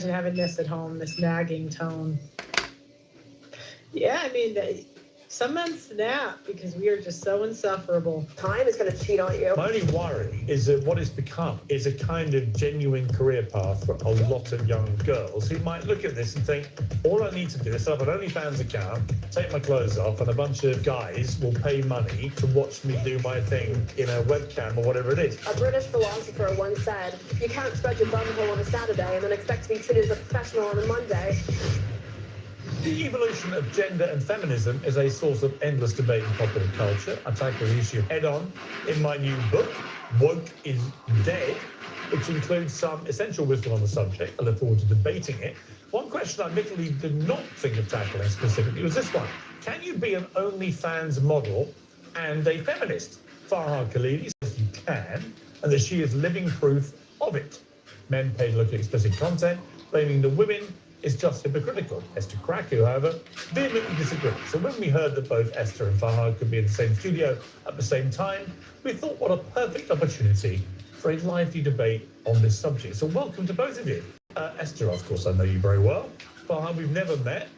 having this at home, this nagging tone. Yeah, I mean, some men snap because we are just so insufferable. Time is going to cheat on you. My only worry is that what it's become is a kind of genuine career path for a lot of young girls who might look at this and think, all I need to do is set up an OnlyFans account, take my clothes off, and a bunch of guys will pay money to watch me do my thing in a webcam or whatever it is. A British philosopher once said, you can't spread your bumhole on a Saturday and then expect to be treated as a professional on a Monday. The evolution of gender and feminism is a source of endless debate in popular culture. I tackle the issue head on in my new book, Woke is Dead, which includes some essential wisdom on the subject. I look forward to debating it. One question I admittedly did not think of tackling specifically was this one. Can you be an OnlyFans model and a feminist? Farha Khalidi says you can, and that she is living proof of it. Men pay to look at explicit content, blaming the women is just hypocritical. Esther Krakow, however, vehemently disagrees. So when we heard that both Esther and Farha could be in the same studio at the same time, we thought what a perfect opportunity for a lively debate on this subject. So welcome to both of you. Esther, of course, I know you very well. Farha, we've never met.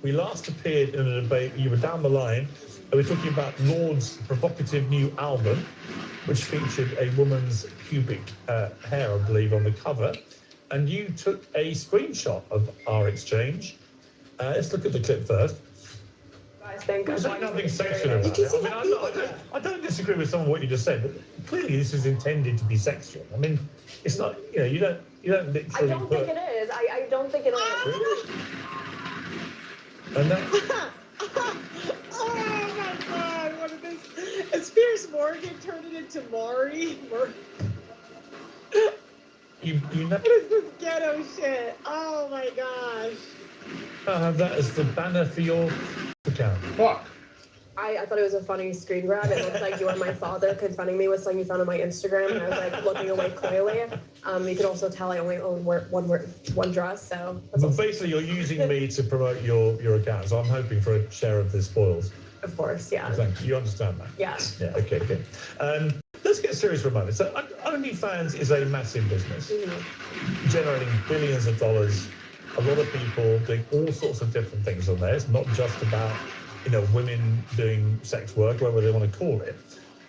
We last appeared in a debate, you were down the line, and we're talking about Lord's provocative new album, which featured a woman's pubic hair, I believe, on the cover. And you took a screenshot of our exchange. Let's look at the clip first. I think There's nothing sexual about it. I don't disagree with some of what you just said, but clearly this is intended to be sexual. I mean, it's not, you don't literally. I don't think it is. I don't think it is. Really? And that. Oh my God! What is this? Is Piers Morgan turning into Maury? You never. What is this ghetto shit? Oh my gosh! I have that as the banner for your account. Fuck. I thought it was a funny screen grab. It looked like you and my father confronting me with something you found on my Instagram, and I was like looking away coyly. You could also tell I only own one dress, so. But basically, you're using me to promote your account, so I'm hoping for a share of the spoils. Of course, yeah. Thank you. You understand that? Yeah. Yeah. Okay. Good. Let's get serious for a moment. So, OnlyFans is a massive business, generating billions of dollars. A lot of people doing all sorts of different things on there. It's not just about, women doing sex work, whatever they want to call it.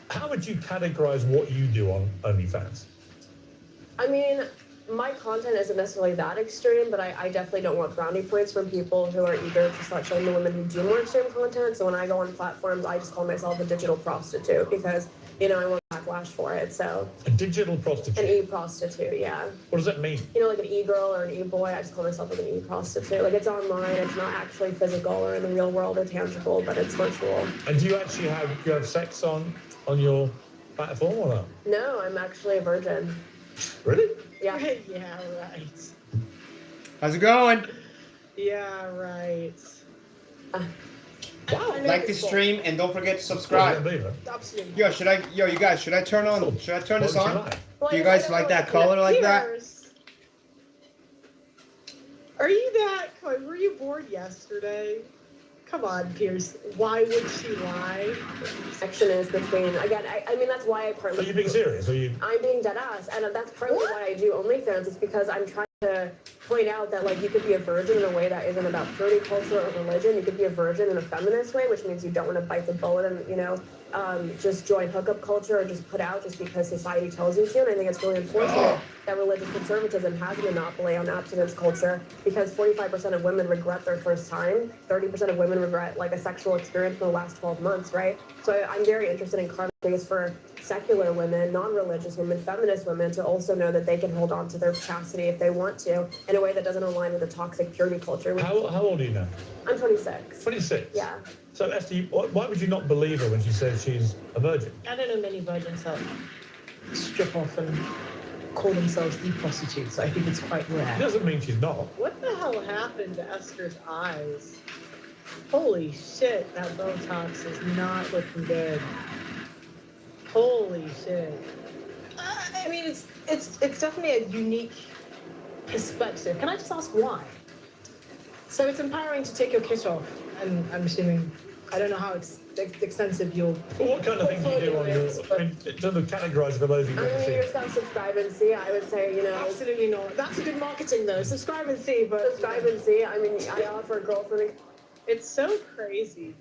How would you categorize what you do on OnlyFans? I mean, my content isn't necessarily that extreme, but I definitely don't want brownie points from people who are eager to start showing the women who do more extreme content. So when I go on platforms, I just call myself a digital prostitute because, I want backlash for it. So A digital prostitute? an e-prostitute, yeah. What does that mean? Like an e-girl or an e-boy, I just call myself like an e-prostitute. Like it's online, it's not actually physical or in the real world or tangible, but it's virtual. And do you actually have sex on your platform or not? No, I'm actually a virgin. Really? Yeah. Yeah, right. How's it going? Yeah, right. Wow. Like the stream and don't forget to I subscribe. can't believe it. You guys, should I turn this What would you on? like? Do you guys like that color like that? Piers, are you that? Were you bored yesterday? Come on, Piers. Why would she lie? Action is between, again, I mean, that's why I Are partly. you being serious? Are you? I'm being dead ass, and that's partly why I do OnlyFans. It's because I'm trying to point out that you could be a virgin in a way that isn't about purity culture or religion. You could be a virgin in a feminist way, which means you don't want to bite the bullet and just join hookup culture or just put out just because society tells you to. And I think it's really unfortunate that religious conservatism has a monopoly on abstinence culture because 45% of women regret their first time, 30% of women regret a sexual experience in the last 12 months, right? So I'm very interested in carving space for secular women, non-religious women, feminist women to also know that they can hold on to their chastity if they want to in a way that doesn't align with the toxic purity culture. How old are you now? I'm 26. 26? Yeah. So, Esther, why would you not believe her when she says she's a virgin? I don't know many virgins that strip off and call themselves e-prostitutes. I think it's quite It rare. doesn't mean she's not. What the hell happened to Esther's eyes? Holy shit, that Botox is not looking good. Holy shit. I mean, it's definitely a unique perspective. Can I just ask why? So it's empowering to take your kit off, and I'm assuming I don't know how extensive your Well, what kind of things do you do on your, portfolio is, but- I mean, in terms of categorizing for those who I don't mean, see? yourself subscribe and see. I would say, Absolutely not. That's good marketing though. Subscribe and see, but subscribe and see. I mean, I offer girlfriend. it's so crazy.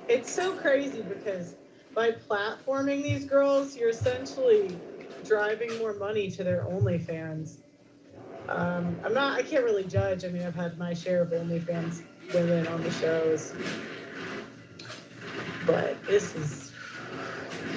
It's so crazy because by platforming these girls, you're essentially driving more money to their OnlyFans. I can't really judge. I mean, I've had my share of OnlyFans women on the shows, but this is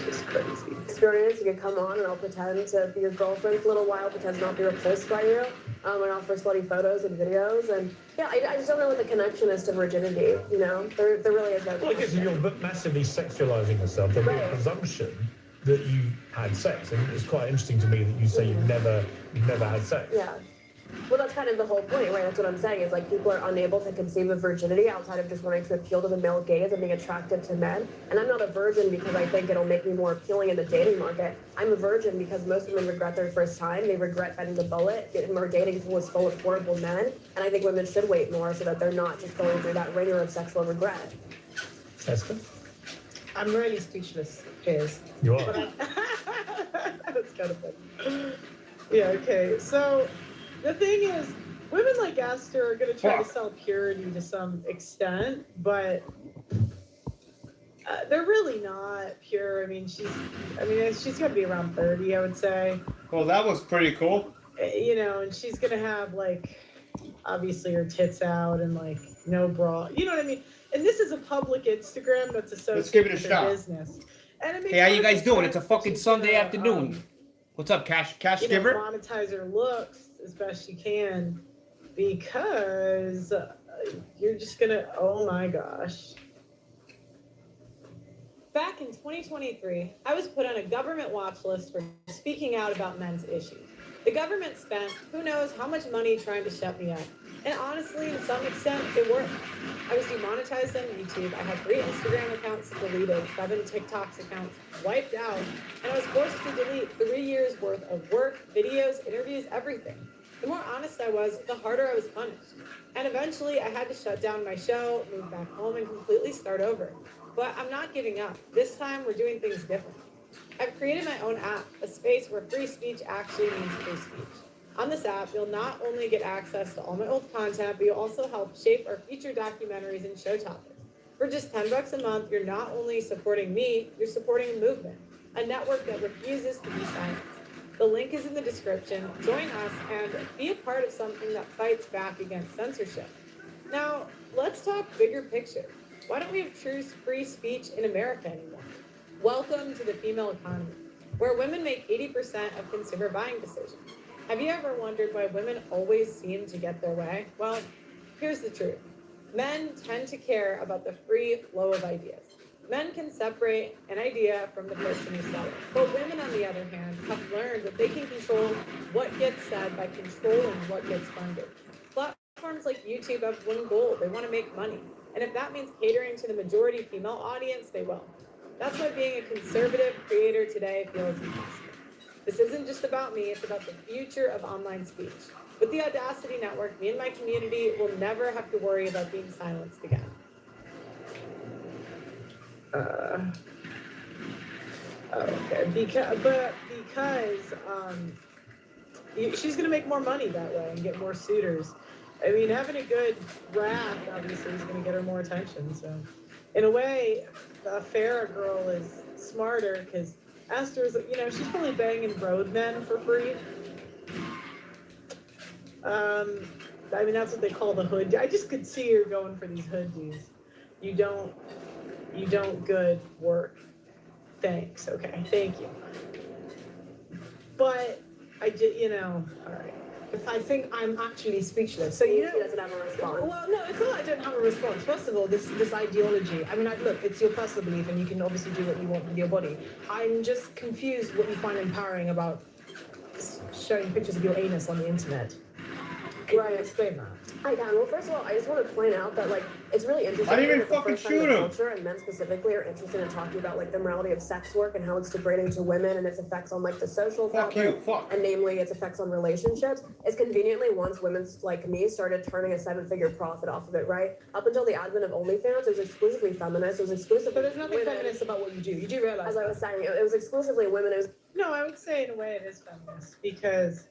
just crazy. Experience. You can come on and I'll pretend to be your girlfriend for a little while, pretend not to be repulsed by you. And offer slutty photos and videos. And yeah, I just don't know what the connection is to virginity. There really is no Well, I guess if connection. you're massively sexualizing yourself, there'll be a Right. presumption that you had sex. And it's quite interesting to me that you say you've never had sex. Yeah. Well, that's kind of the whole point, right? That's what I'm saying. Is like people are unable to conceive of virginity outside of just wanting to appeal to the male gaze and being attracted to men. And I'm not a virgin because I think it'll make me more appealing in the dating market. I'm a virgin because most women regret their first time. They regret biting the bullet. Our dating pool is full of horrible men. And I think women should wait more so that they're not just going through that ringer of sexual regret. Esther? I'm really speechless, Piers. You are. That's kind of funny. Yeah, okay. So the thing is, women like Esther are going to try to sell purity to some extent, but they're really not pure. I mean, she's got to be around 30, I would say. Well, that was pretty cool. And she's going to have, like, obviously her tits out and, like, no bra. You know what I mean? And this is a public Instagram that's Let's give it associated a with shot. her business. And it makes Hey, how you guys perfect doing? sense It's a that fucking she's Sunday gonna, afternoon. What's up, Cash giver? monetize her looks as best she can because you're just gonna, oh my gosh. Back in 2023, I was put on a government watch list for speaking out about men's issues. The government spent who knows how much money trying to shut me up. And honestly, to some extent, it worked. I was demonetized on YouTube. I had 3 Instagram accounts deleted, 7 TikToks accounts wiped out, and I was forced to delete 3 years worth of work, videos, interviews, everything. The more honest I was, the harder I was punished. And eventually, I had to shut down my show, move back home, and completely start over. But I'm not giving up. This time, we're doing things different. I've created my own app, a space where free speech actually means free speech. On this app, you'll not only get access to all my old content, but you'll also help shape our feature documentaries and show topics. For just $10 a month, you're not only supporting me, you're supporting a movement, a network that refuses to be silenced. The link is in the description. Join us and be a part of something that fights back against censorship. Now, let's talk bigger picture. Why don't we have true free speech in America anymore? Welcome to the female economy, where women make 80% of consumer buying decisions. Have you ever wondered why women always seem to get their way? Well, here's the truth. Men tend to care about the free flow of ideas. Men can separate an idea from the person who sells it. But women, on the other hand, have learned that they can control what gets said by controlling what gets funded. Platforms like YouTube have one goal. They want to make money. And if that means catering to the majority female audience, they will. That's why being a conservative creator today feels impossible. This isn't just about me, it's about the future of online speech. With the Audacity Network, me and my community will never have to worry about being silenced again. Okay, because she's gonna make more money that way and get more suitors. I mean, having a good rap obviously is gonna get her more attention. So, in a way, the Farrah girl is smarter because Esther's, she's probably banging road men for free. I mean, that's what they call the hood. I just could see her going for these hood dudes. You don't good work. Thanks. Okay. Thank you. But I did, all right. I think I'm actually speechless. So She doesn't have a response. well, no, it's not that I don't have a response. First of all, this ideology. I mean, look, it's your personal belief, and you can obviously do what you want with your body. I'm just confused what you find empowering about showing pictures of your anus on the internet. Can Right. you explain that? I can. Well, first of all, I just want to point out that like it's really interesting. Why didn't you that the fucking first time shoot the him? culture and men specifically are interested in talking about like the morality of sex work and how it's degrading to women and its effects on like the social Fuck fabric, you, fuck. and namely its effects on relationships. It's conveniently once women like me started turning a 7-figure profit off of it, right? Up until the advent of OnlyFans, it was exclusively feminist. It was exclusively But there's nothing women. feminist about what you do. You do realize As I that. was saying, it was exclusively women. It was No, I would say in a way it is feminist because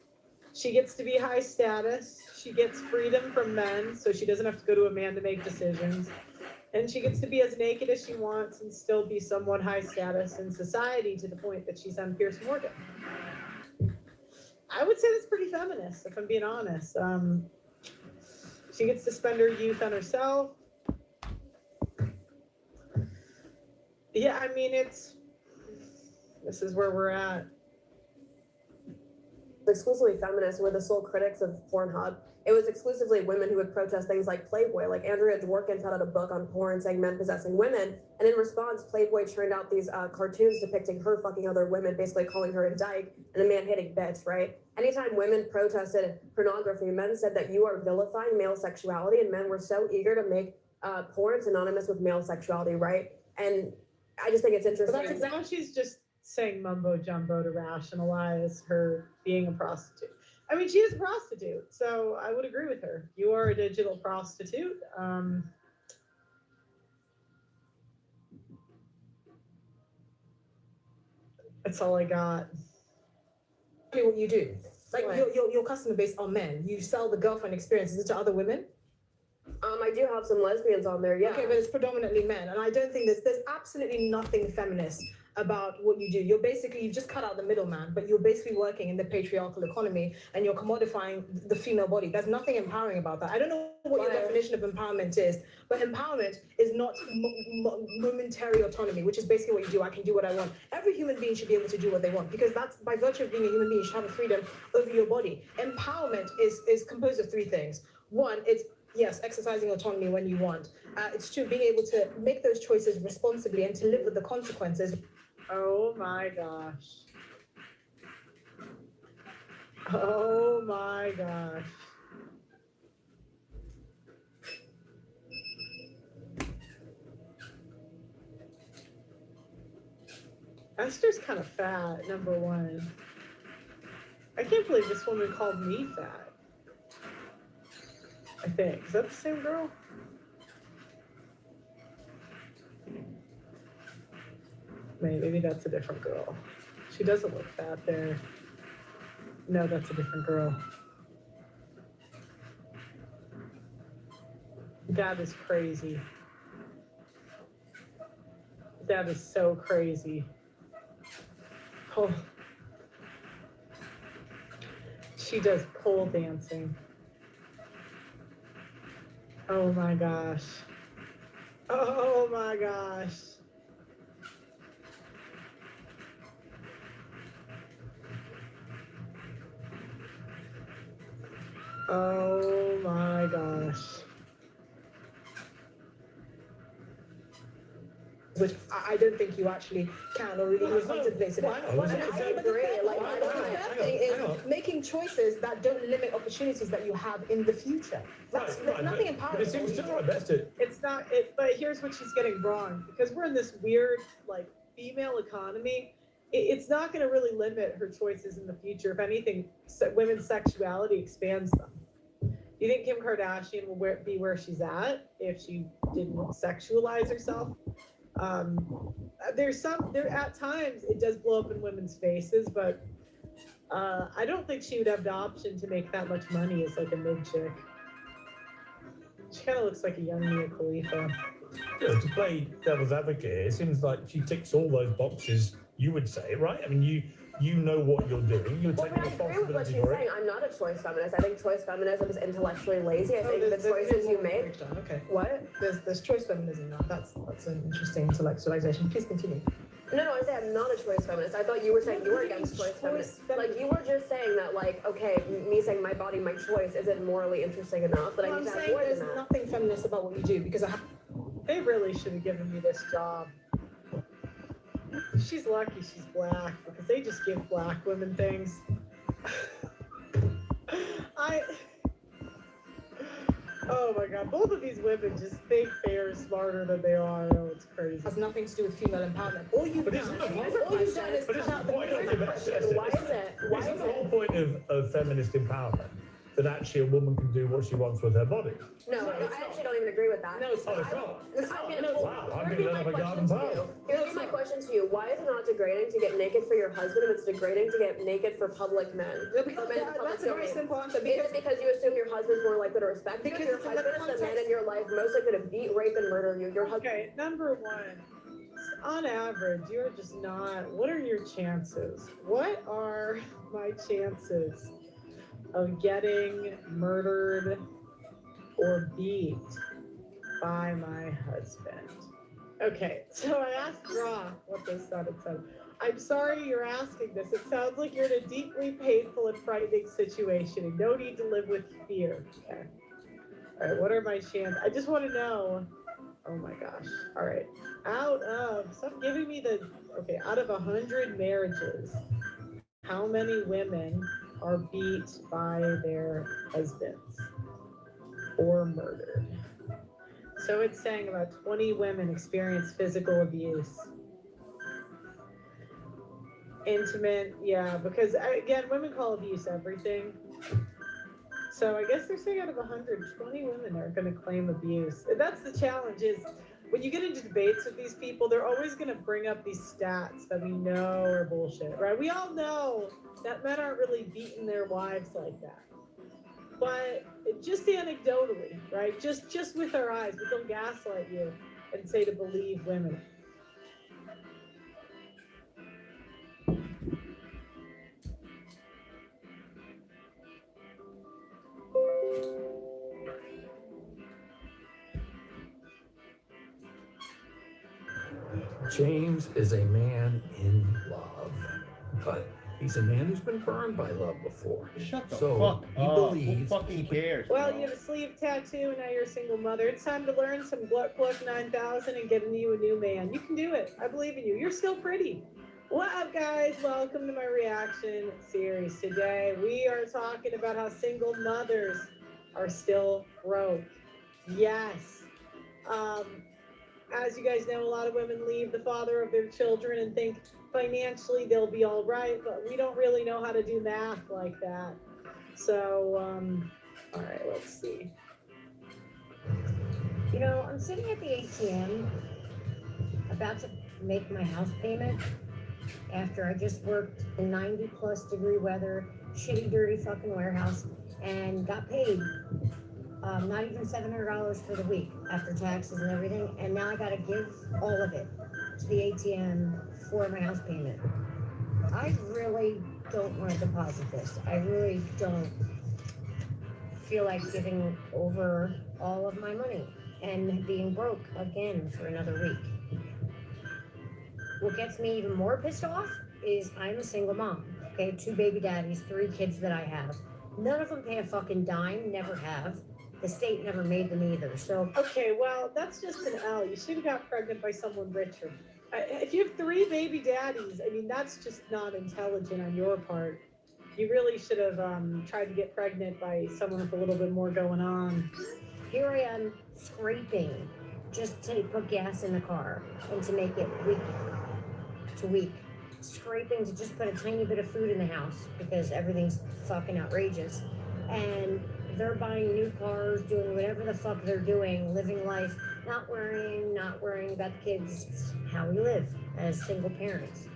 she gets to be high status. She gets freedom from men, so she doesn't have to go to a man to make decisions. And she gets to be as naked as she wants and still be somewhat high status in society to the point that she's on Pierce Morgan. I would say that's pretty feminist, if I'm being honest. She gets to spend her youth on herself. Yeah, I mean, this is where we're at. exclusively feminists were the sole critics of Pornhub. It was exclusively women who would protest things like Playboy. Like Andrea Dworkin put out a book on porn saying men possessing women. And in response, Playboy churned out these cartoons depicting her fucking other women, basically calling her a dyke and a man-hating bitch, right? Anytime women protested pornography, men said that you are vilifying male sexuality, and men were so eager to make porn synonymous with male sexuality, right? And I just think it's interesting. But now she's just saying mumbo jumbo to rationalize her being a prostitute. I mean, she is a prostitute, so I would agree with her. You are a digital prostitute. That's all I got. What you do. Like What? your customer base are men. You sell the girlfriend experiences to other women. I do have some lesbians on there, yeah. Okay, but it's predominantly men, and I don't think there's absolutely nothing feminist about what you do. You've just cut out the middleman, but you're basically working in the patriarchal economy and you're commodifying the female body. There's nothing empowering about that. I don't know what your definition of empowerment is, but empowerment is not momentary autonomy, which is basically what you do. I can do what I want. Every human being should be able to do what they want, because that's by virtue of being a human being, you should have a freedom over your body. Empowerment is composed of three things. One, it's yes, exercising autonomy when you want. It's two, being able to make those choices responsibly and to live with the consequences. Oh my gosh. Oh my gosh. Esther's kind of fat, number one. I can't believe this woman called me fat. I think. Is that the same girl? Maybe that's a different girl. She doesn't look fat there. No, that's a different girl. That is crazy. That is so crazy. Oh. She does pole dancing. Oh my gosh. Oh my gosh. Oh my gosh. Which I don't think you actually can or really contemplated it. Why not? But Hang the on, third thing is making choices that don't limit opportunities that you have in the future. That's there's nothing empowering. But it seems still right. That's it. It's not it, but here's what she's getting wrong, because we're in this weird like female economy. It's not going to really limit her choices in the future. If anything, women's sexuality expands them. Do you think Kim Kardashian will be where she's at if she didn't sexualize herself? There at times it does blow up in women's faces, but I don't think she would have the option to make that much money as like a mid chick. She kind of looks like a young Mia Khalifa. You know, to play devil's advocate, it seems like she ticks all those boxes. You would say, right? I mean, you know what you're doing. You're Well, taking I agree with what responsibility she's for saying. it. I'm not a choice feminist. I think choice feminism is intellectually lazy. I think the choices you make. Okay. What? There's choice feminism now. That's an interesting intellectualization. Please continue. No, I say I'm not a choice feminist. I thought you were saying you were against choice feminist. Like you were just saying that, like, okay, me saying my body, my choice isn't morally interesting enough. That I I'm need to have saying more there's than that. nothing feminist about what you do because They really should have given me this job. She's lucky she's black, because they just give black women things. Oh my god, both of these women just think they're smarter than they are. Oh, it's crazy. has nothing to do with female empowerment. All you've But done, isn't the all you've done is But cut isn't out the the point middle. Why is it? Why Isn't is the whole it? point of feminist empowerment that actually a woman can do what she wants with her body? No, I actually don't even agree with that. No, it's Oh, not. it's not. It's I'm not. gonna No, Wow, I'm here's being my led up a question garden to path. you. Here's my question to you. Why is it not degrading to get naked for your husband if it's degrading to get naked for public men? no, For because men in public that's a very domain? simple answer. Is Because it because you assume your husband's more likely to respect you? Because Your it's in the husband is the man context- in your life most likely to beat, rape, and murder you. Your husband. Okay, number one, on average, you're just not. What are your chances? What are my chances of getting murdered or beat by my husband? Okay, so I asked Ra what this said. It said, I'm sorry you're asking this. It sounds like you're in a deeply painful and frightening situation and no need to live with fear. Okay. All right, what are my chances? I just want to know. Oh my gosh. All right. Stop giving me the, okay, out of 100 marriages, how many women are beat by their husbands or murdered? So it's saying about 20 women experience physical abuse. Intimate, yeah, because again, women call abuse everything. So I guess they're saying out of 120 women are going to claim abuse. And that's the challenge is when you get into debates with these people, they're always going to bring up these stats that we know are bullshit, right? We all know that men aren't really beating their wives like that. But just anecdotally, right? Just with our eyes, we don't gaslight you and say to believe women. James is a man in love, but he's a man who's been burned by love before. Shut the So fuck he up. believes Who fucking cares? Well, bro? you have a sleeve tattoo and now you're a single mother. It's time to learn some Gluck Gluck 9000 and get into you a new man. You can do it. I believe in you. You're still pretty. What up, guys? Welcome to my reaction series. Today, we are talking about how single mothers are still broke. Yes. As you guys know, a lot of women leave the father of their children and think financially they'll be all right, but we don't really know how to do math like that. So, all right, let's see. You know, I'm sitting at the ATM about to make my house payment after I just worked in 90+ degree weather, shitty, dirty fucking warehouse, and got paid not even $700 for the week after taxes and everything. And now I got to give all of it to the ATM for my house payment. I really don't want to deposit this. I really don't feel like giving over all of my money and being broke again for another week. What gets me even more pissed off is I'm a single mom. Okay, 2 baby daddies, 3 kids that I have. None of them pay a fucking dime, never have. The state never made them either. So Okay, well, that's just an L. You should have got pregnant by someone richer. If you have 3 baby daddies, I mean, that's just not intelligent on your part. You really should have tried to get pregnant by someone with a little bit more going on. here I am scraping just to put gas in the car and to make it week to week. Scraping to just put a tiny bit of food in the house because everything's fucking outrageous. And they're buying new cars, doing whatever the fuck they're doing, living life, not worrying about the kids. It's how we live as single parents.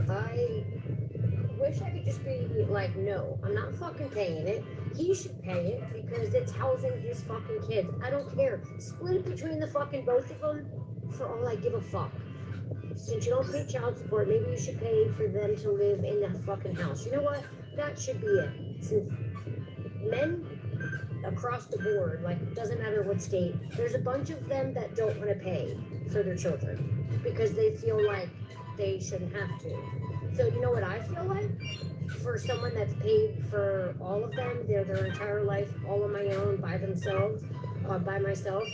I wish I could just be like, no, I'm not fucking paying it. He should pay it because it's housing his fucking kids. I don't care. Split it between the fucking both of them for all I give a fuck. Since you don't pay child support, maybe you should pay for them to live in the fucking house. You know what? That should be it. Since men across the board, like, doesn't matter what state, there's a bunch of them that don't want to pay for their children because they feel like they shouldn't have to. So you know what I feel like? For someone that's paid for all of them, their entire life, all on my own, by themselves, by myself,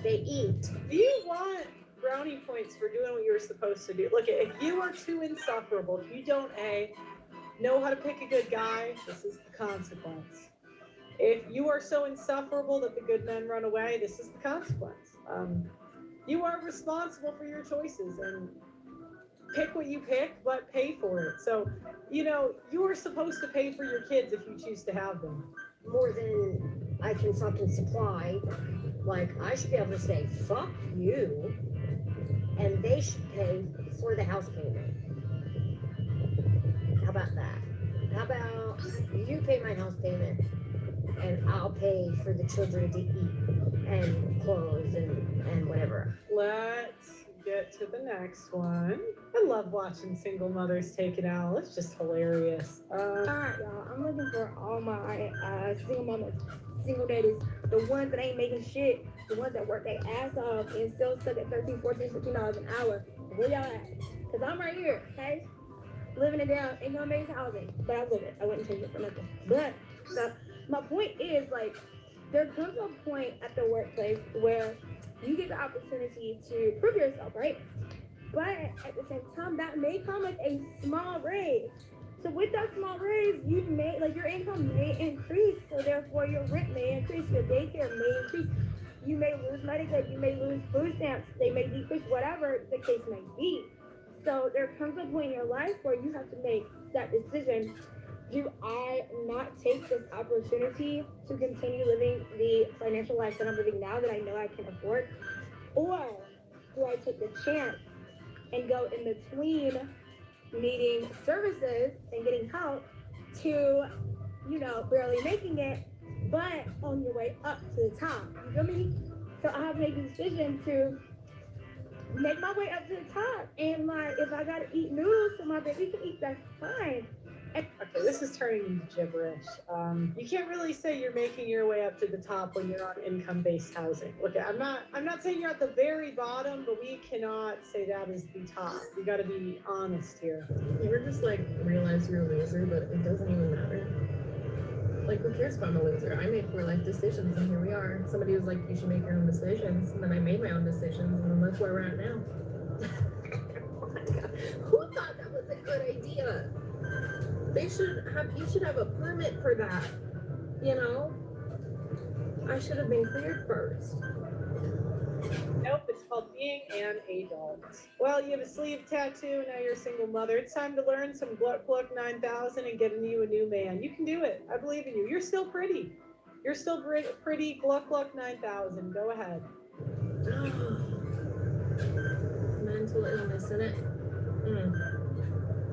they eat. Do you want brownie points for doing what you were supposed to do? Look, if you are too insufferable, if you don't know how to pick a good guy, this is the consequence. if you are so insufferable that the good men run away, this is the consequence. You are responsible for your choices, and pick what you pick, but pay for it. So, you know, you are supposed to pay for your kids if you choose to have them. More than I can fucking supply. Like, I should be able to say, fuck you, and they should pay for the house payment. How about that? How about you pay my house payment, and I'll pay for the children to eat, and clothes, and whatever. Let's get to the next one. I love watching single mothers take it out. It's just hilarious. Alright, y'all. I'm looking for all my single mamas, single daddies, the ones that ain't making shit, the ones that work their ass off and still stuck at $13, $14, $15 an hour. Where y'all at? Because I'm right here, okay? Living it down, income-based housing. But I live it. I wouldn't change it for nothing. But so, my point is, like, there comes a point at the workplace where you get the opportunity to prove yourself, right? But at the same time, that may come with a small raise. So with that small raise, you may, like, your income may increase. So therefore, your rent may increase, your daycare may increase. You may lose Medicaid, you may lose food stamps, they may decrease, whatever the case may be. So there comes a point in your life where you have to make that decision. Do I not take this opportunity to continue living the financial life that I'm living now that I know I can afford? Or do I take the chance and go in between needing services and getting help to, you know, barely making it, but on your way up to the top? You feel me? So I have made the decision to make my way up to the top. And like, if I gotta eat noodles so my baby can eat, that's fine. Okay, this is turning into gibberish. You can't really say you're making your way up to the top when you're on income-based housing. Look, I'm not saying you're at the very bottom, but we cannot say that is the top. You got to be honest here. You ever just like realize you're a loser, but it doesn't even matter? Like, who cares if I'm a loser? I make real life decisions, and here we are. Somebody was like, you should make your own decisions, and then I made my own decisions, and then look where we're at now. Oh my God. Who thought that was a good idea? You should have a permit for that, you know? I should have been cleared first. Nope, it's called being an adult. Well, you have a sleeve tattoo, now you're a single mother. It's time to learn some Gluck Gluck 9000 and get you a new man. You can do it. I believe in you. You're still pretty. You're still pretty. Gluck Gluck 9000. Go ahead. Mental illness, in it?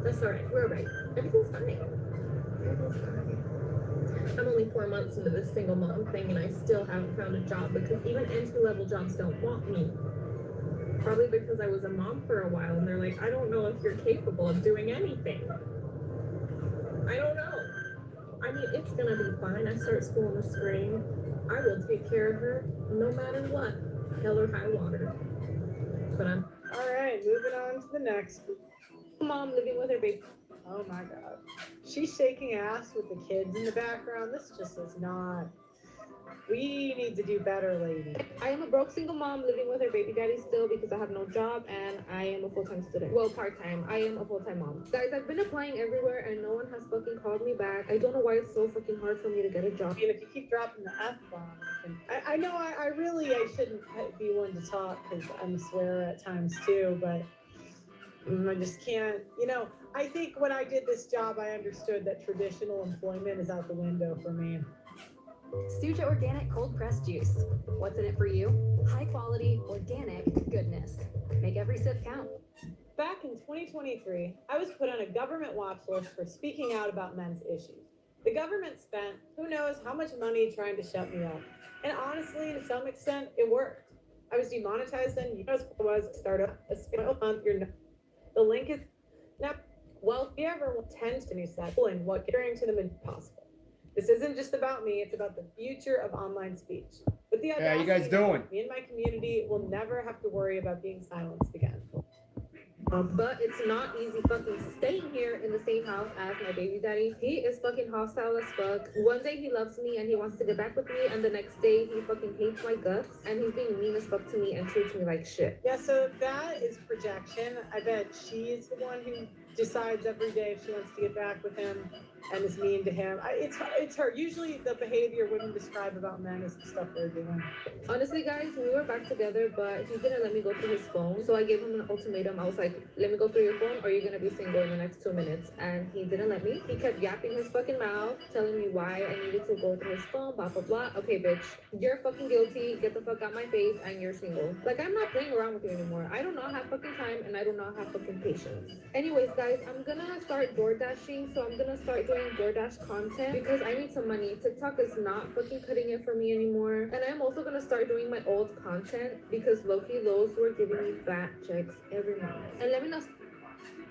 That's all right. We're right. Everything's fine. Everything's fine. I'm only 4 months into this single mom thing, and I still haven't found a job because even entry-level jobs don't want me. Probably because I was a mom for a while, and they're like, I don't know if you're capable of doing anything. I don't know. I mean, it's gonna be fine. I start school in the spring. I will take care of her no matter what, hell or high water. But I'm All right, moving on to the next. Mom living with her baby. Oh my God. She's shaking ass with the kids in the background. This just is not. We need to do better, lady. I am a broke single mom living with her baby daddy still because I have no job and I am a full-time student. Well, part-time. I am a full-time mom. Guys, I've been applying everywhere and no one has fucking called me back. I don't know why it's so fucking hard for me to get a job. I mean, if you keep dropping the F-bomb, I know I shouldn't be one to talk because I'm a swearer at times too, but I just can't, you know, I think when I did this job, I understood that traditional employment is out the window for me. Suja Organic Cold Pressed Juice. What's in it for you? High quality, organic goodness. Make every sip count. Back in 2023, I was put on a government watch list for speaking out about men's issues. The government spent who knows how much money trying to shut me up. And honestly, to some extent, it worked. I was demonetized and you know what was startup a month. The link is now. Well, if you ever tend to set and what getting to them is possible. This isn't just about me, it's about the future of online speech. With the Yeah, you guys doing? Me and my community will never have to worry about being silenced again. But it's not easy fucking staying here in the same house as my baby daddy. He is fucking hostile as fuck. One day he loves me and he wants to get back with me, and the next day he fucking hates my guts and he's being mean as fuck to me and treats me like shit. Yeah, so that is projection. I bet she's the one who decides every day if she wants to get back with him and is mean to him. It's her. Usually the behavior women describe about men is the stuff they're doing. Honestly, guys, we were back together, but he didn't let me go through his phone. So I gave him an ultimatum. I was like, let me go through your phone or you're going to be single in the next 2 minutes. And he didn't let me. He kept yapping his fucking mouth, telling me why I needed to go through his phone, blah, blah, blah. Okay, bitch, you're fucking guilty. Get the fuck out my face and you're single. Like, I'm not playing around with you anymore. I do not have fucking time and I do not have fucking patience. Anyways, guys, I'm going to start door dashing. So I'm going to start doing DoorDash content because I need some money. TikTok is not fucking cutting it for me anymore. And I'm also going to start doing my old content because low-key those were giving me fat checks every month. And let me know.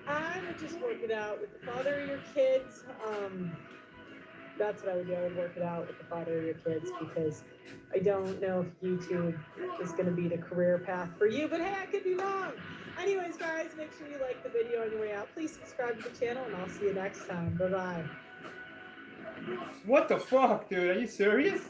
I would just work it out with the father of your kids. That's what I would do. I would work it out with the father of your kids because I don't know if YouTube is going to be the career path for you, but hey, I could be wrong. Anyways, guys, make sure you like the video on your way out. Please subscribe to the channel, and I'll see you next time. Bye-bye. What the fuck, dude? Are you serious?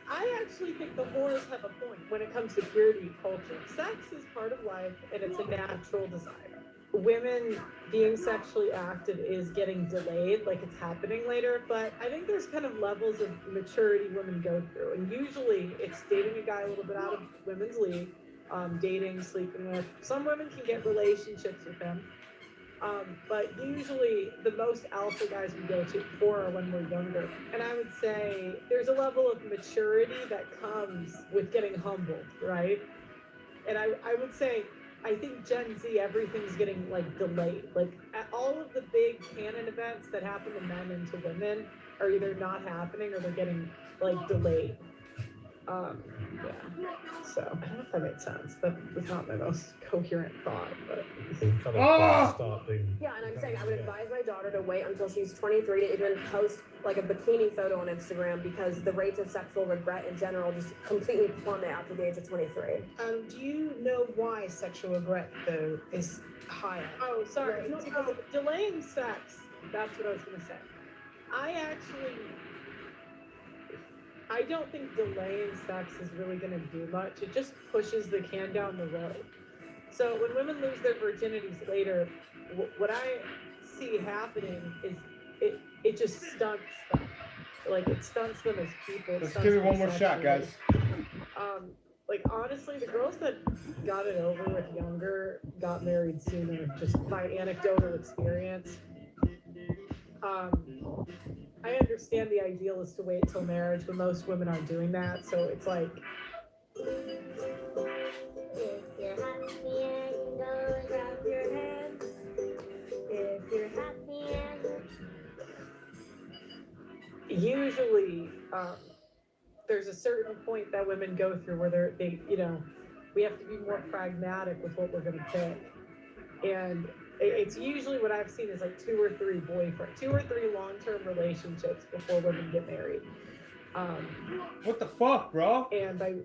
I actually think the whores have a point when it comes to purity culture. Sex is part of life, and it's a natural desire. Women being sexually active is getting delayed, like it's happening later, but I think there's kind of levels of maturity women go through, and usually it's dating a guy a little bit out of women's league, dating, sleeping with. Some women can get relationships with him, but usually the most alpha guys we go to for are when we're younger. And I would say there's a level of maturity that comes with getting humbled, right? And I would say, I think Gen Z, everything's getting like delayed. Like all of the big canon events that happen to men and to women are either not happening or they're getting like delayed. Yeah. So I don't know if that made sense. That was not my most coherent thought, but yeah, and I'm saying I would advise my daughter to wait until she's 23 to even post like a bikini photo on Instagram because the rates of sexual regret in general just completely plummet after the age of 23. Do you know why sexual regret though is higher? Oh, sorry. It's not because of delaying sex. That's what I was going to say. I don't think delaying sex is really going to do much. It just pushes the can down the road. So when women lose their virginities later, what I see happening is it just stunts them. Like it stunts them as people. Let's give it one more shot, guys. Like honestly, the girls that got it over with younger got married sooner. Just my anecdotal experience. I understand the ideal is to wait till marriage, but most women aren't doing that. So it's like. If you're happy and don't clap your hands. If you're happy and Usually, there's a certain point that women go through where they we have to be more pragmatic with what we're going to pick. And it's usually what I've seen is like 2 or 3 long-term relationships before women get married. What the fuck, bro? And by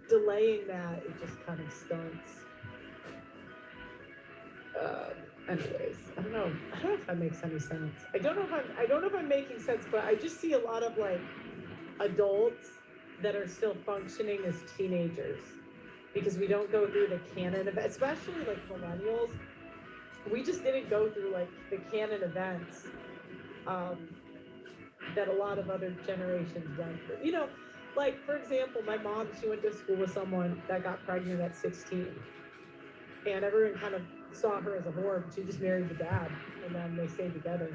delaying that, it just kind of stunts. Anyways, I don't know if that makes any sense. I don't know if I'm making sense, but I just see a lot of like adults that are still functioning as teenagers because we don't go through the canon of, especially like millennials. We just didn't go through like the canon events that a lot of other generations went through. You know, like for example, my mom, she went to school with someone that got pregnant at 16, and everyone kind of saw her as a whore, but she just married the dad, and then they stayed together.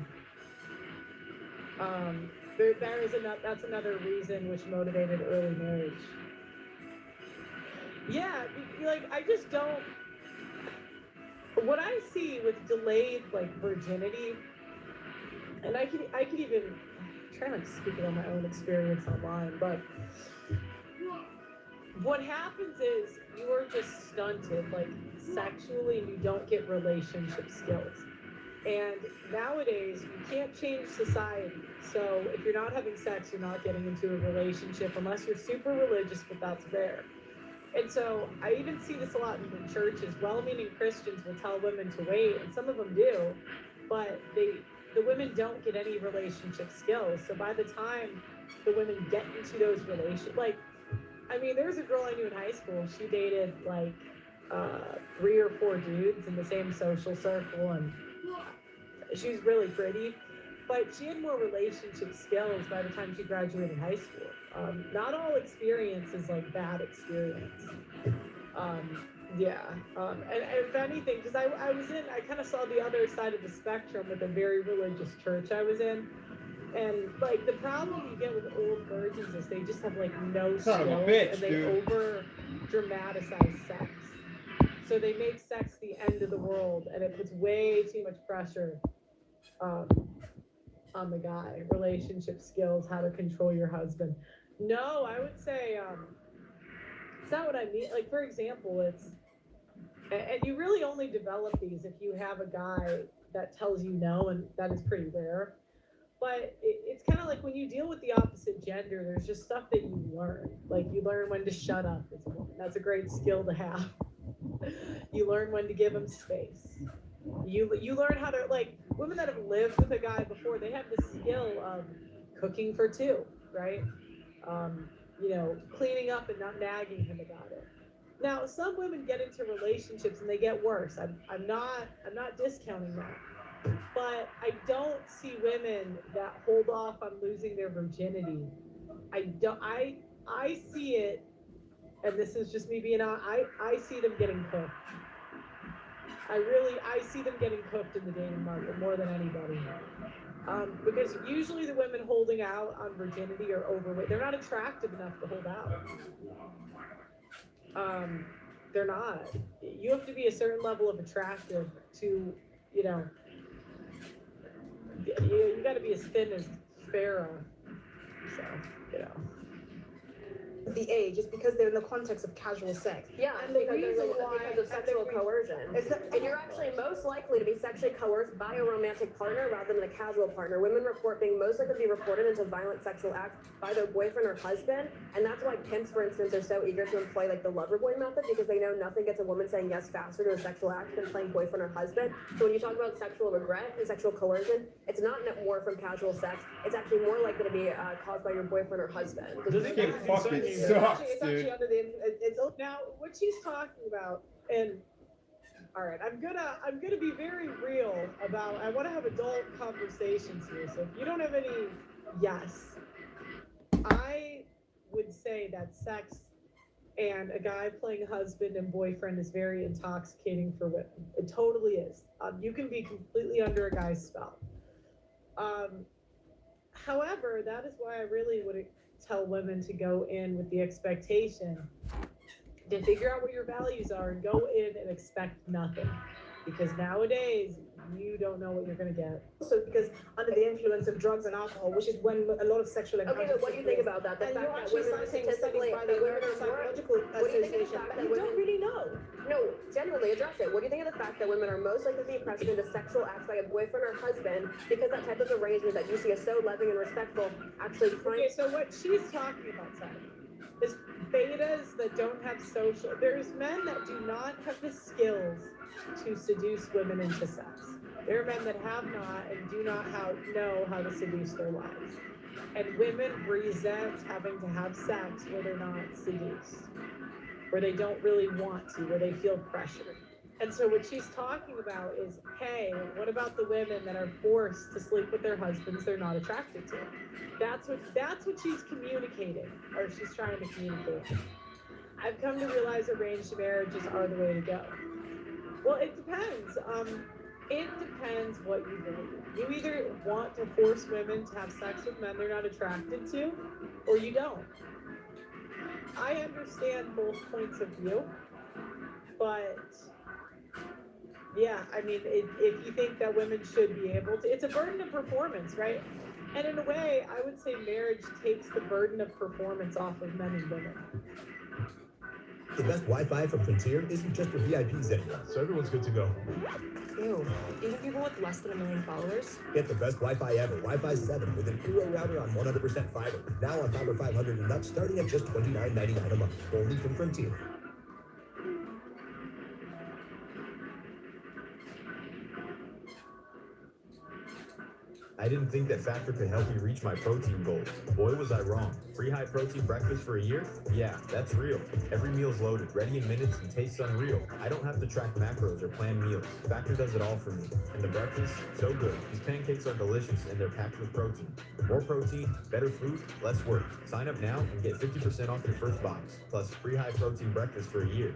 That's another reason which motivated early marriage. Yeah, like I just don't. What I see with delayed like virginity, and I could even try not to speak about my own experience online, but what happens is you are just stunted like sexually, and you don't get relationship skills. And nowadays you can't change society. So if you're not having sex, you're not getting into a relationship unless you're super religious, but that's rare. And so I even see this a lot in the churches. Well-meaning Christians will tell women to wait, and some of them do, but the women don't get any relationship skills. So by the time the women get into those relationships, like I mean, there was a girl I knew in high school. She dated like 3 or 4 dudes in the same social circle, and she was really pretty, but she had more relationship skills by the time she graduated high school. Not all experience is like bad experience. And if anything, because I kind of saw the other side of the spectrum with a very religious church I was in. And like the problem you get with old virgins is they just have like no Son of a skills, bitch, and they dude. over dramatize sex. So they make sex the end of the world, and it puts way too much pressure on the guy. Relationship skills, how to control your husband. No, I would say it's not what I mean. Like for example, and you really only develop these if you have a guy that tells you no, and that is pretty rare. But it's kind of like when you deal with the opposite gender, there's just stuff that you learn. Like you learn when to shut up as a woman. That's a great skill to have. You learn when to give him space. You learn how to, like, women that have lived with a guy before, they have the skill of cooking for 2, right? Cleaning up and not nagging him about it. Now, some women get into relationships and they get worse. I'm not discounting that. But I don't see women that hold off on losing their virginity. I see it, and this is just me being honest, I see them getting cooked. I see them getting cooked in the dating market more than anybody. Because usually the women holding out on virginity are overweight. They're not attractive enough to hold out. They're not. You have to be a certain level of attractive to, you got to be as thin as Pharaoh. So, The age is because they're in the context of casual sex. Yeah, And the because reason why because of sexual coercion. And you're actually most likely to be sexually coerced by a romantic partner rather than a casual partner. Women report being most likely to be reported into violent sexual acts by their boyfriend or husband, and that's why pimps, for instance, are so eager to employ like the lover boy method, because they know nothing gets a woman saying yes faster to a sexual act than playing boyfriend or husband. So when you talk about sexual regret and sexual coercion, it's not more from casual sex. It's actually more likely to be caused by your boyfriend or husband. Does it Fucking fucking concern you sucks, it's dude. actually under the it's now what she's talking about, and all right, I'm gonna be very real about. I want to have adult conversations here. So if you don't have any, yes, I would say that sex and a guy playing husband and boyfriend is very intoxicating for women. It totally is. You can be completely under a guy's spell. However, that is why I really would tell women to go in with the expectation to figure out what your values are and go in and expect nothing. Because nowadays, you don't know what you're going to get. also because under the influence of drugs and alcohol, which is when a lot of sexual encounters. Okay, but what do you think about that? The And fact you're that actually women are citing statistically, studies by that the women American are more. Psychological What do you think of the Association. fact that You women don't really know. No, generally address it. What do you think of the fact that women are most likely to be pressured into sexual acts by a boyfriend or husband because that type of arrangement that you see as so loving and respectful actually Okay, so what she's talking about, Sally, is betas that don't have social. There's men that do not have the skills to seduce women into sex. There are men that have not and do not know how to seduce their wives. And women resent having to have sex where they're not seduced, where they don't really want to, where they feel pressured. And so what she's talking about is, hey, what about the women that are forced to sleep with their husbands they're not attracted to? That's what she's communicating, or she's trying to communicate. I've come to realize arranged marriages are the way to go. Well, it depends. It depends what you value. You either want to force women to have sex with men they're not attracted to, or you don't. I understand both points of view, but yeah, I mean, if you think that women should be able to, it's a burden of performance, right? And in a way, I would say marriage takes the burden of performance off of men and women. The best Wi-Fi from Frontier isn't just for VIPs anymore. So everyone's good to go. Ew. Even people with less than 1 million followers? Get the best Wi-Fi ever, Wi-Fi 7 with an Eero router on 100% fiber. Now on Fiber 500 and up, starting at just $29.99 a month. Only from Frontier. I didn't think that Factor could help me reach my protein goals. Boy, was I wrong. Free high protein breakfast for a year? Yeah, that's real. Every meal's loaded, ready in minutes, and tastes unreal. I don't have to track macros or plan meals. Factor does it all for me. And the breakfast? So good. These pancakes are delicious, and they're packed with protein. More protein, better food, less work. Sign up now and get 50% off your first box, plus free high protein breakfast for a year.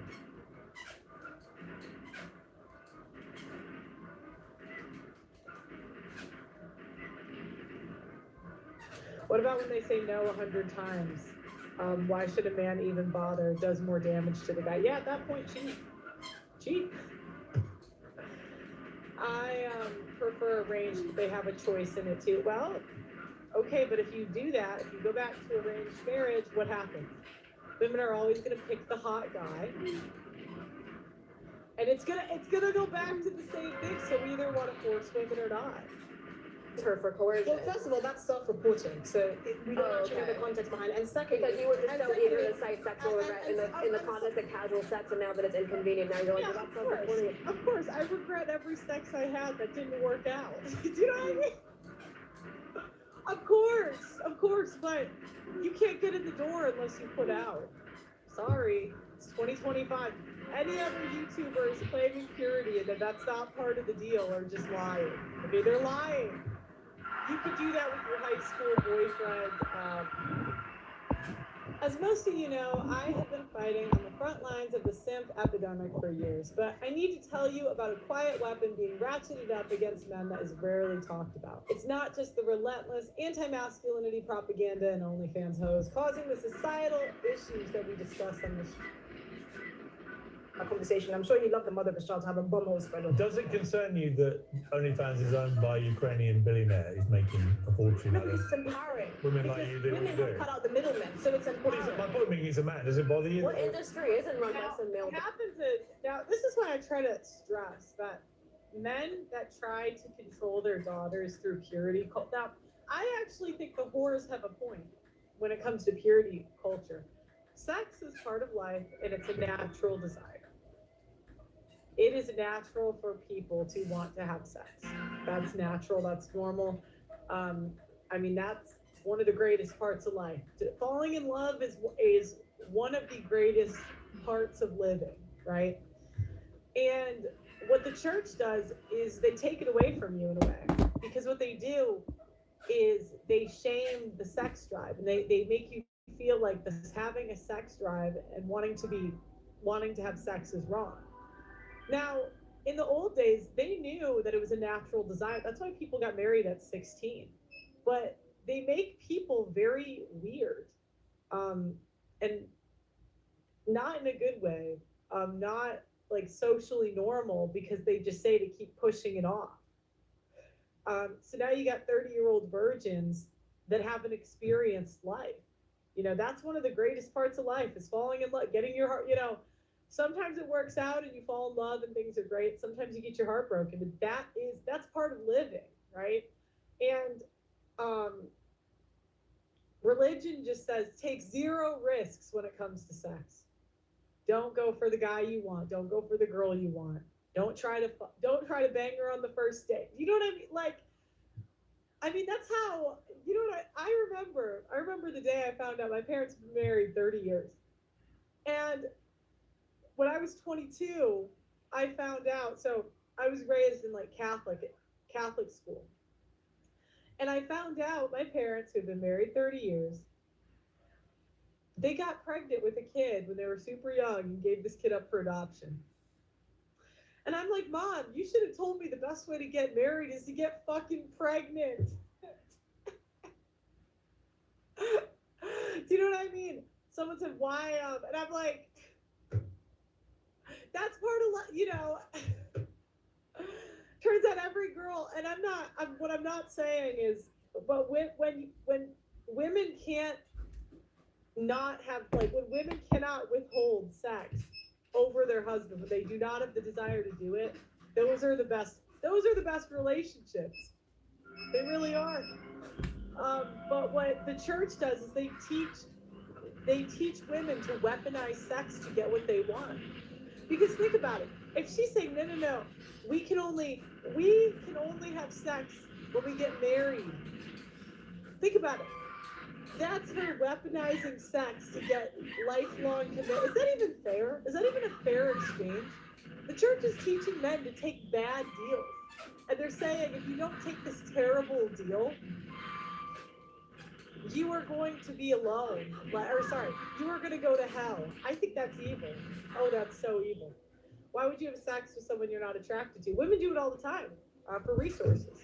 What about when they say no 100 times? Why should a man even bother? It does more damage to the guy. Yeah, at that point, cheat. Cheat. I prefer arranged, but they have a choice in it too. Well, okay, but if you do that, if you go back to arranged marriage, what happens? Women are always gonna pick the hot guy. And it's gonna go back to the same thing, so we either want to force women or not. Her for coercion. Well, first of all, that's self-reporting, so we don't actually know the context behind it. And second, because you were just so eager to cite sexual regret in the context of casual sex, and now that it's inconvenient, now you're like, well, that's self-reporting. Of course, I regret every sex I had that didn't work out. Do you know what I mean? Of course, but you can't get in the door unless you put out. Sorry, it's 2025. Any other YouTubers claiming purity and that that's not part of the deal are just lying. I mean, they're lying. You could do that with your high school boyfriend. As most of you know, I have been fighting on the front lines of the simp epidemic for years, but I need to tell you about a quiet weapon being ratcheted up against men that is rarely talked about. It's not just the relentless anti-masculinity propaganda and OnlyFans hoes causing the societal issues that we discuss on this conversation. I'm sure you love the mother of his child to have a bumhole spread on. Does it concern you that OnlyFans is owned by a Ukrainian billionaire who's making a fortune out of It's empowering. women like you do? Women have cut out the middlemen, so it's What is empowering. it? My point being, he's a man. Does it bother you? What industry isn't run by some male? What happens is, now this is why I try to stress that men that try to control their daughters through purity cult. Now, I actually think the whores have a point when it comes to purity culture. Sex is part of life and it's a natural desire. It is natural for people to want to have sex. That's natural, that's normal. I mean, that's one of the greatest parts of life. Falling in love is one of the greatest parts of living, right? And what the church does is they take it away from you in a way, because what they do is they shame the sex drive, and they make you feel like this having a sex drive and wanting to have sex is wrong. Now, in the old days, they knew that it was a natural desire. That's why people got married at 16. But they make people very weird, and not in a good way, not like socially normal, because they just say to keep pushing it off. So now you got 30-year-old virgins that haven't experienced life. You know, that's one of the greatest parts of life, is falling in love, getting your heart, you know. Sometimes it works out and you fall in love and things are great. Sometimes you get your heart broken, but that's part of living, right? And religion just says take zero risks when it comes to sex. Don't go for the guy you want. Don't go for the girl you want. Don't try to bang her on the first date. You know what I mean? Like, I mean, that's how, you know what I remember the day I found out my parents were married 30 years. And when I was 22, I found out, so I was raised in like Catholic school. And I found out my parents, who'd been married 30 years, they got pregnant with a kid when they were super young and gave this kid up for adoption. And I'm like, Mom, you should have told me the best way to get married is to get fucking pregnant. Do you know what I mean? Someone said, why? And I'm like, that's part of life, you know. Turns out every girl, and what I'm not saying is, but when women can't not have, like, when women cannot withhold sex over their husband, when they do not have the desire to do it, those are the best relationships. They really are. But what the church does is they teach women to weaponize sex to get what they want. Because think about it. If she's saying, no, we can only have sex when we get married. Think about it. That's her weaponizing sex to get lifelong commitment. Is that even fair? Is that even a fair exchange? The church is teaching men to take bad deals. And they're saying if you don't take this terrible deal, you are going to be alone. Or sorry, you are going to go to hell. I think that's evil. Oh, that's so evil. Why would you have sex with someone you're not attracted to? Women do it all the time for resources.